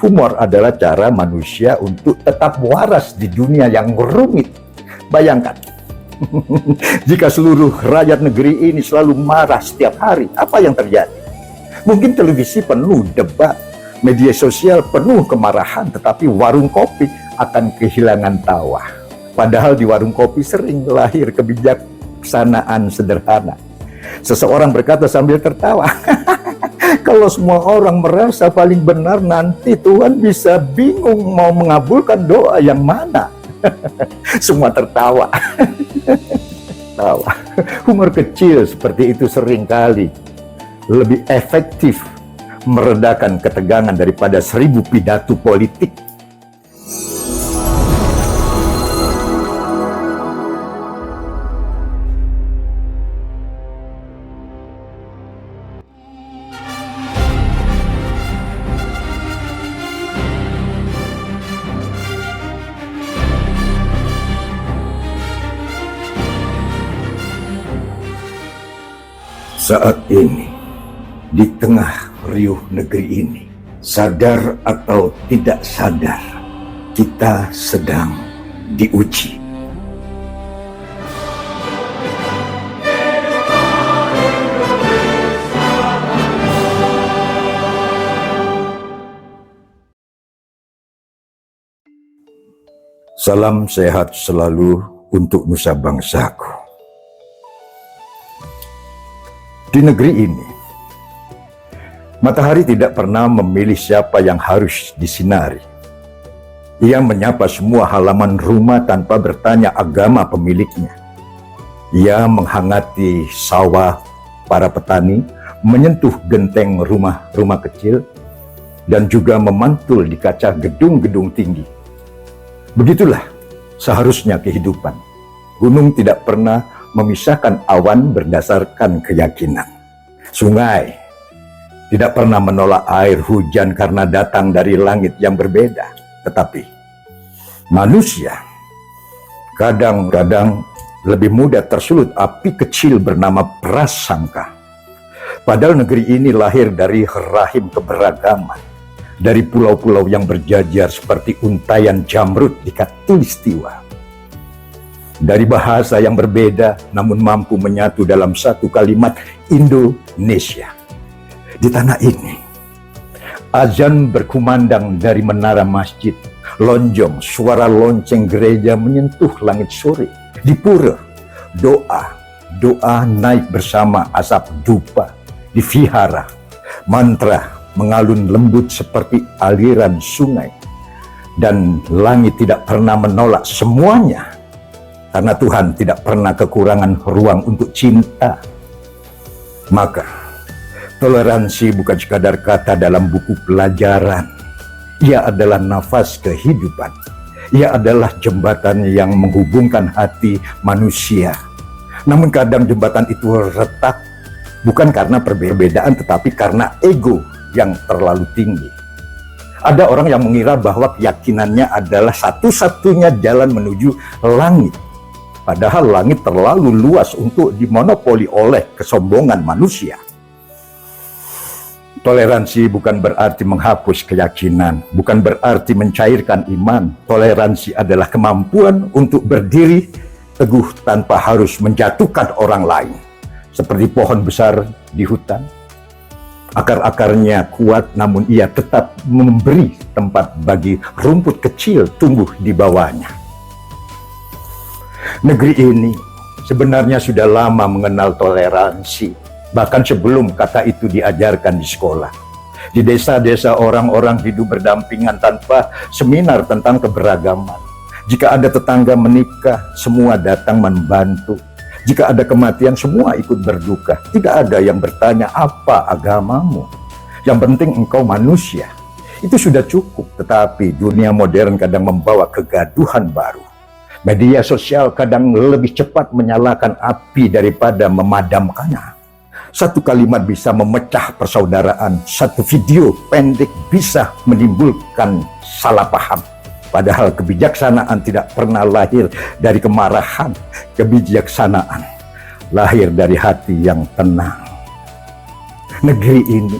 Humor adalah cara manusia untuk tetap waras di dunia yang rumit. Bayangkan, jika seluruh rakyat negeri ini selalu marah setiap hari, apa yang terjadi? Mungkin televisi penuh debat, media sosial penuh kemarahan, tetapi warung kopi akan kehilangan tawa. Padahal di warung kopi sering lahir kebijaksanaan sederhana. Seseorang berkata sambil tertawa, kalau semua orang merasa paling benar, nanti Tuhan bisa bingung mau mengabulkan doa yang mana. Semua tertawa. Tawa. Humor kecil seperti itu seringkali lebih efektif meredakan ketegangan daripada 1000 pidato politik. Saat ini, di tengah riuh negeri ini, sadar atau tidak sadar, kita sedang diuji. Salam sehat selalu untuk nusa bangsaku. Di negeri ini, matahari tidak pernah memilih siapa yang harus disinari. Ia menyapa semua halaman rumah tanpa bertanya agama pemiliknya. Ia menghangati sawah para petani, menyentuh genteng rumah-rumah kecil, dan juga memantul di kaca gedung-gedung tinggi. Begitulah seharusnya kehidupan. Gunung tidak pernah memisahkan awan berdasarkan keyakinan. Sungai tidak pernah menolak air hujan karena datang dari langit yang berbeda. Tetapi manusia kadang-kadang lebih mudah tersulut api kecil bernama prasangka. Padahal negeri ini lahir dari rahim keberagaman, dari pulau-pulau yang berjajar seperti untayan jamrud di Katulistiwa. Dari bahasa yang berbeda namun mampu menyatu dalam satu kalimat Indonesia. Di tanah ini, azan berkumandang dari menara masjid, lonjong suara lonceng gereja menyentuh langit sore. Di pura, doa naik bersama asap dupa. Di vihara, mantra mengalun lembut seperti aliran sungai. Dan langit tidak pernah menolak semuanya. Karena Tuhan tidak pernah kekurangan ruang untuk cinta. Maka, toleransi bukan sekadar kata dalam buku pelajaran. Ia adalah nafas kehidupan. Ia adalah jembatan yang menghubungkan hati manusia. Namun kadang jembatan itu retak, bukan karena perbedaan, tetapi karena ego yang terlalu tinggi. Ada orang yang mengira bahwa keyakinannya adalah satu-satunya jalan menuju langit. Padahal langit terlalu luas untuk dimonopoli oleh kesombongan manusia. Toleransi bukan berarti menghapus keyakinan, bukan berarti mencairkan iman. Toleransi adalah kemampuan untuk berdiri teguh tanpa harus menjatuhkan orang lain. Seperti pohon besar di hutan. Akar-akarnya kuat namun ia tetap memberi tempat bagi rumput kecil tumbuh di bawahnya. Negeri ini sebenarnya sudah lama mengenal toleransi, bahkan sebelum kata itu diajarkan di sekolah. Di desa-desa orang-orang hidup berdampingan tanpa seminar tentang keberagaman. Jika ada tetangga menikah, semua datang membantu. Jika ada kematian, semua ikut berduka. Tidak ada yang bertanya apa agamamu. Yang penting engkau manusia. Itu sudah cukup, tetapi dunia modern kadang membawa kegaduhan baru. Media sosial kadang lebih cepat menyalakan api daripada memadamkannya. Satu kalimat bisa memecah persaudaraan, satu video pendek bisa menimbulkan salah paham. Padahal kebijaksanaan tidak pernah lahir dari kemarahan. Kebijaksanaan lahir dari hati yang tenang. Negeri ini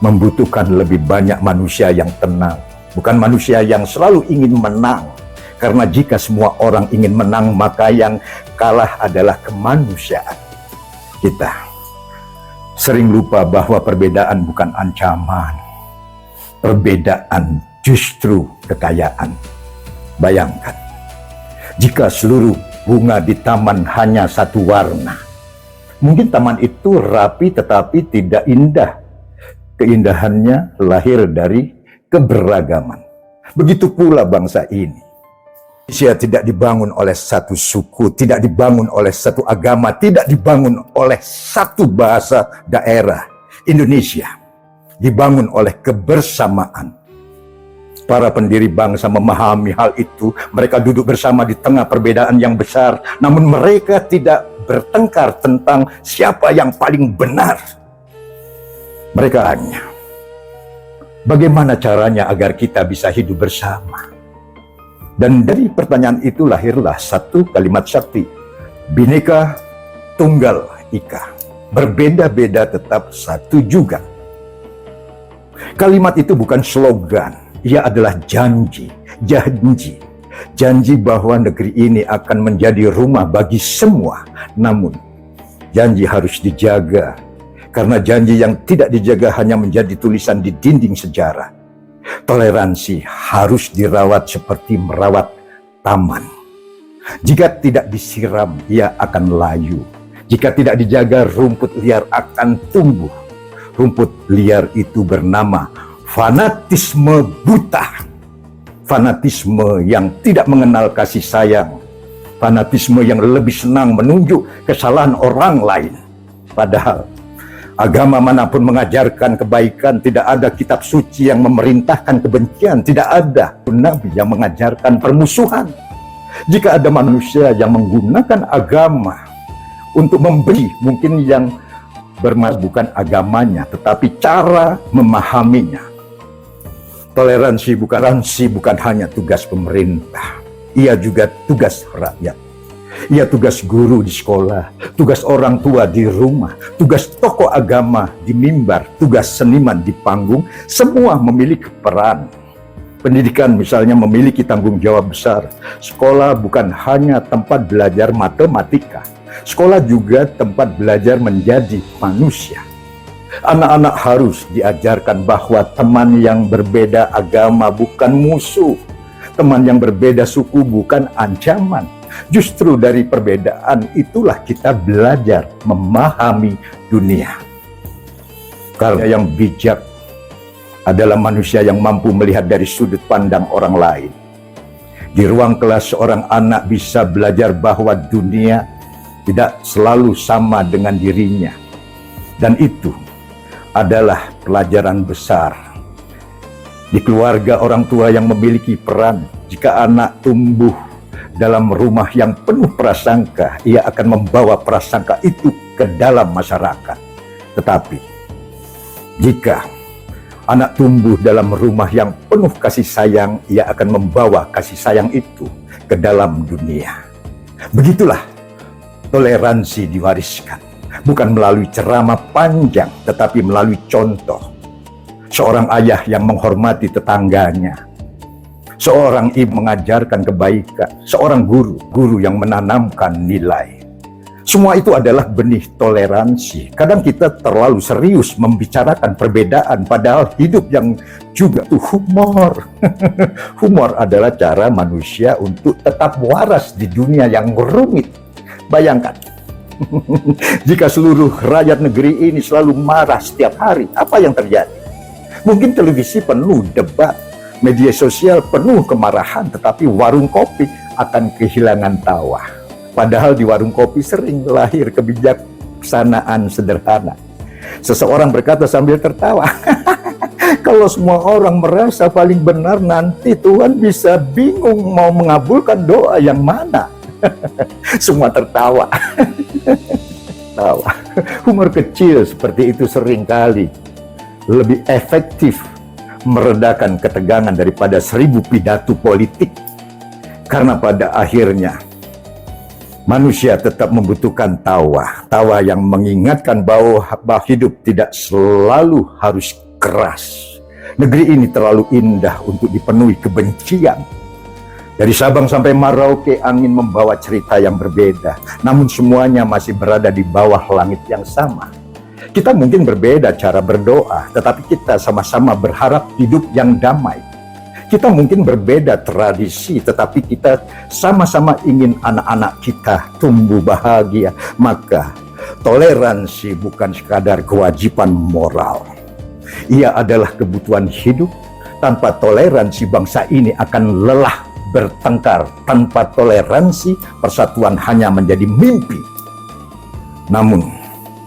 membutuhkan lebih banyak manusia yang tenang, bukan manusia yang selalu ingin menang. Karena jika semua orang ingin menang, maka yang kalah adalah kemanusiaan. Kita sering lupa bahwa perbedaan bukan ancaman. Perbedaan justru kekayaan. Bayangkan, jika seluruh bunga di taman hanya satu warna, mungkin taman itu rapi tetapi tidak indah. Keindahannya lahir dari keberagaman. Begitu pula bangsa ini. Indonesia tidak dibangun oleh satu suku, tidak dibangun oleh satu agama, tidak dibangun oleh satu bahasa daerah. Indonesia dibangun oleh kebersamaan. Para pendiri bangsa memahami hal itu. Mereka duduk bersama di tengah perbedaan yang besar, namun mereka tidak bertengkar tentang siapa yang paling benar. Mereka hanya, bagaimana caranya agar kita bisa hidup bersama? Dan dari pertanyaan itu lahirlah satu kalimat sakti. Bhinneka Tunggal Ika. Berbeda-beda tetap satu juga. Kalimat itu bukan slogan. Ia adalah janji. Janji bahwa negeri ini akan menjadi rumah bagi semua. Namun, janji harus dijaga. Karena janji yang tidak dijaga hanya menjadi tulisan di dinding sejarah. Toleransi harus dirawat seperti merawat taman. Jika tidak disiram, ia akan layu. Jika tidak dijaga, rumput liar akan tumbuh. Rumput liar itu bernama fanatisme buta. Fanatisme yang tidak mengenal kasih sayang. Fanatisme yang lebih senang menunjuk kesalahan orang lain. Padahal agama manapun mengajarkan kebaikan, tidak ada kitab suci yang memerintahkan kebencian, tidak ada nabi yang mengajarkan permusuhan. Jika ada manusia yang menggunakan agama untuk memberi, mungkin yang bermaksud bukan agamanya, tetapi cara memahaminya. Toleransi bukan hanya tugas pemerintah, ia juga tugas rakyat. Ia tugas guru di sekolah, tugas orang tua di rumah, tugas tokoh agama di mimbar, tugas seniman di panggung, semua memiliki peran. Pendidikan misalnya memiliki tanggung jawab besar. Sekolah bukan hanya tempat belajar matematika, sekolah juga tempat belajar menjadi manusia. Anak-anak harus diajarkan bahwa teman yang berbeda agama bukan musuh, teman yang berbeda suku bukan ancaman. Justru dari perbedaan itulah kita belajar memahami dunia. Karena yang bijak adalah manusia yang mampu melihat dari sudut pandang orang lain. Di ruang kelas seorang anak bisa belajar bahwa dunia tidak selalu sama dengan dirinya. Dan itu adalah pelajaran besar. Di keluarga, orang tua yang memiliki peran. Jika anak tumbuh dalam rumah yang penuh prasangka, ia akan membawa prasangka itu ke dalam masyarakat. Tetapi jika anak tumbuh dalam rumah yang penuh kasih sayang, ia akan membawa kasih sayang itu ke dalam dunia. Begitulah toleransi diwariskan, bukan melalui ceramah panjang, tetapi melalui contoh. Seorang ayah yang menghormati tetangganya, seorang ibu mengajarkan kebaikan, seorang guru yang menanamkan nilai. Semua itu adalah benih toleransi. Kadang kita terlalu serius membicarakan perbedaan, padahal hidup yang juga itu humor. Humor adalah cara manusia untuk tetap waras di dunia yang rumit. Bayangkan, jika seluruh rakyat negeri ini selalu marah setiap hari, apa yang terjadi? Mungkin televisi penuh debat, media sosial penuh kemarahan, tetapi warung kopi akan kehilangan tawa. Padahal di warung kopi sering lahir kebijaksanaan sederhana. Seseorang berkata sambil tertawa, kalau semua orang merasa paling benar, nanti Tuhan bisa bingung mau mengabulkan doa yang mana. Semua tertawa. Tawa. Humor kecil seperti itu seringkali lebih efektif meredakan ketegangan daripada 1000 pidato politik. Karena pada akhirnya manusia tetap membutuhkan tawa yang mengingatkan bahwa hidup tidak selalu harus keras. Negeri ini terlalu indah untuk dipenuhi kebencian. Dari Sabang sampai Merauke, angin membawa cerita yang berbeda, namun semuanya masih berada di bawah langit yang sama. Kita mungkin berbeda cara berdoa, tetapi kita sama-sama berharap hidup yang damai. Kita mungkin berbeda tradisi, tetapi kita sama-sama ingin anak-anak kita tumbuh bahagia. Maka toleransi bukan sekadar kewajiban moral. Ia adalah kebutuhan hidup. Tanpa toleransi, bangsa ini akan lelah bertengkar. Tanpa toleransi, persatuan hanya menjadi mimpi. Namun,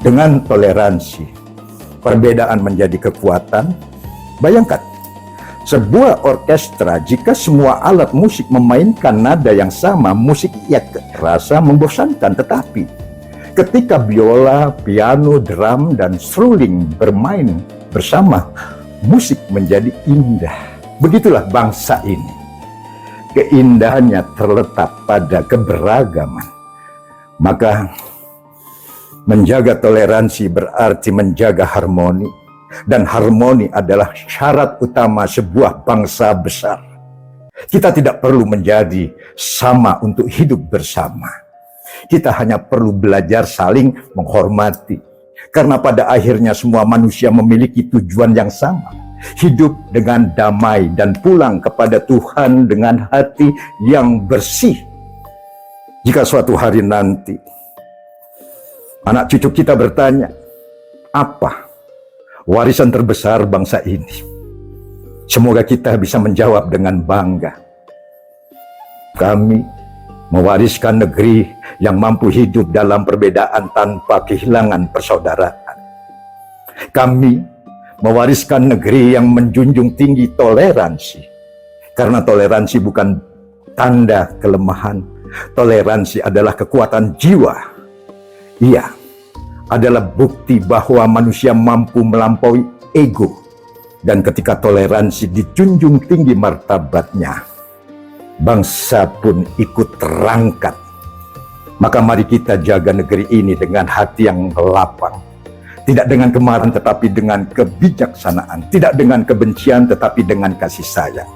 dengan toleransi, perbedaan menjadi kekuatan. Bayangkan, sebuah orkestra, jika semua alat musik memainkan nada yang sama, musik ia terasa membosankan. Tetapi, ketika biola, piano, drum, dan seruling bermain bersama, musik menjadi indah. Begitulah bangsa ini. Keindahannya terletak pada keberagaman. Maka menjaga toleransi berarti menjaga harmoni. Dan harmoni adalah syarat utama sebuah bangsa besar. Kita tidak perlu menjadi sama untuk hidup bersama. Kita hanya perlu belajar saling menghormati. Karena pada akhirnya semua manusia memiliki tujuan yang sama. Hidup dengan damai dan pulang kepada Tuhan dengan hati yang bersih. Jika suatu hari nanti anak cucu kita bertanya, apa warisan terbesar bangsa ini? Semoga kita bisa menjawab dengan bangga. Kami mewariskan negeri yang mampu hidup dalam perbedaan tanpa kehilangan persaudaraan. Kami mewariskan negeri yang menjunjung tinggi toleransi. Karena toleransi bukan tanda kelemahan. Toleransi adalah kekuatan jiwa. Ia adalah bukti bahwa manusia mampu melampaui ego. Dan ketika toleransi dijunjung tinggi martabatnya, bangsa pun ikut terangkat. Maka mari kita jaga negeri ini dengan hati yang lapang. Tidak dengan kemarahan tetapi dengan kebijaksanaan. Tidak dengan kebencian tetapi dengan kasih sayang.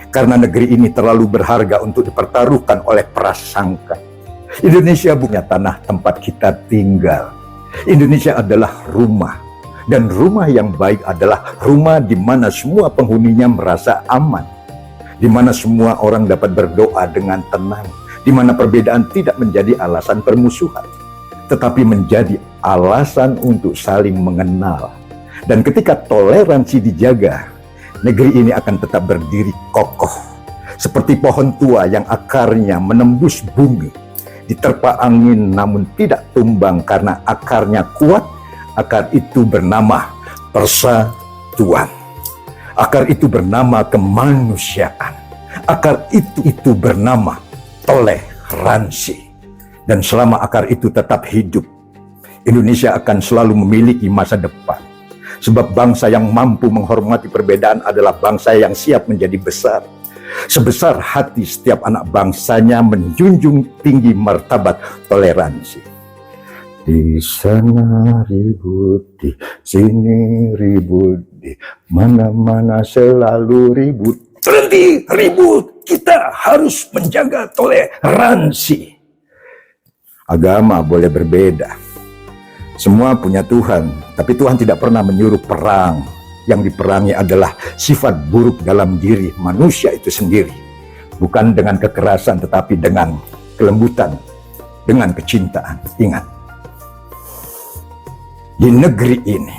Karena negeri ini terlalu berharga untuk dipertaruhkan oleh prasangka. Indonesia punya tanah tempat kita tinggal. Indonesia adalah rumah. Dan rumah yang baik adalah rumah di mana semua penghuninya merasa aman. Di mana semua orang dapat berdoa dengan tenang. Di mana perbedaan tidak menjadi alasan permusuhan, tetapi menjadi alasan untuk saling mengenal. Dan ketika toleransi dijaga, negeri ini akan tetap berdiri kokoh. Seperti pohon tua yang akarnya menembus bumi. Diterpa angin namun tidak tumbang karena akarnya kuat. Akar itu bernama persatuan. Akar itu bernama kemanusiaan. Akar itu bernama toleransi. Dan selama akar itu tetap hidup, Indonesia akan selalu memiliki masa depan. Sebab bangsa yang mampu menghormati perbedaan adalah bangsa yang siap menjadi besar. Sebesar hati setiap anak bangsanya menjunjung tinggi martabat toleransi. Di sana ribut, di sini ribut, di mana-mana selalu ribut. Berhenti ribut, kita harus menjaga toleransi. Agama boleh berbeda, semua punya Tuhan, tapi Tuhan tidak pernah menyuruh perang. Yang diperangi adalah sifat buruk dalam diri manusia itu sendiri. Bukan dengan kekerasan, tetapi dengan kelembutan, dengan kecintaan. Ingat, di negeri ini,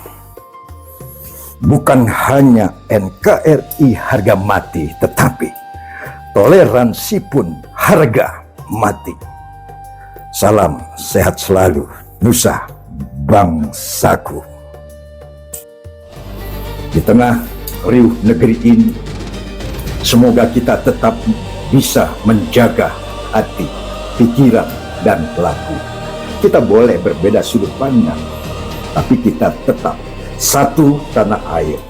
bukan hanya NKRI harga mati, tetapi toleransi pun harga mati. Salam sehat selalu, Nusa bangsaku. Di tengah riuh negeri ini, semoga kita tetap bisa menjaga hati, pikiran, dan laku. Kita boleh berbeda sudut pandang, tapi kita tetap satu tanah air.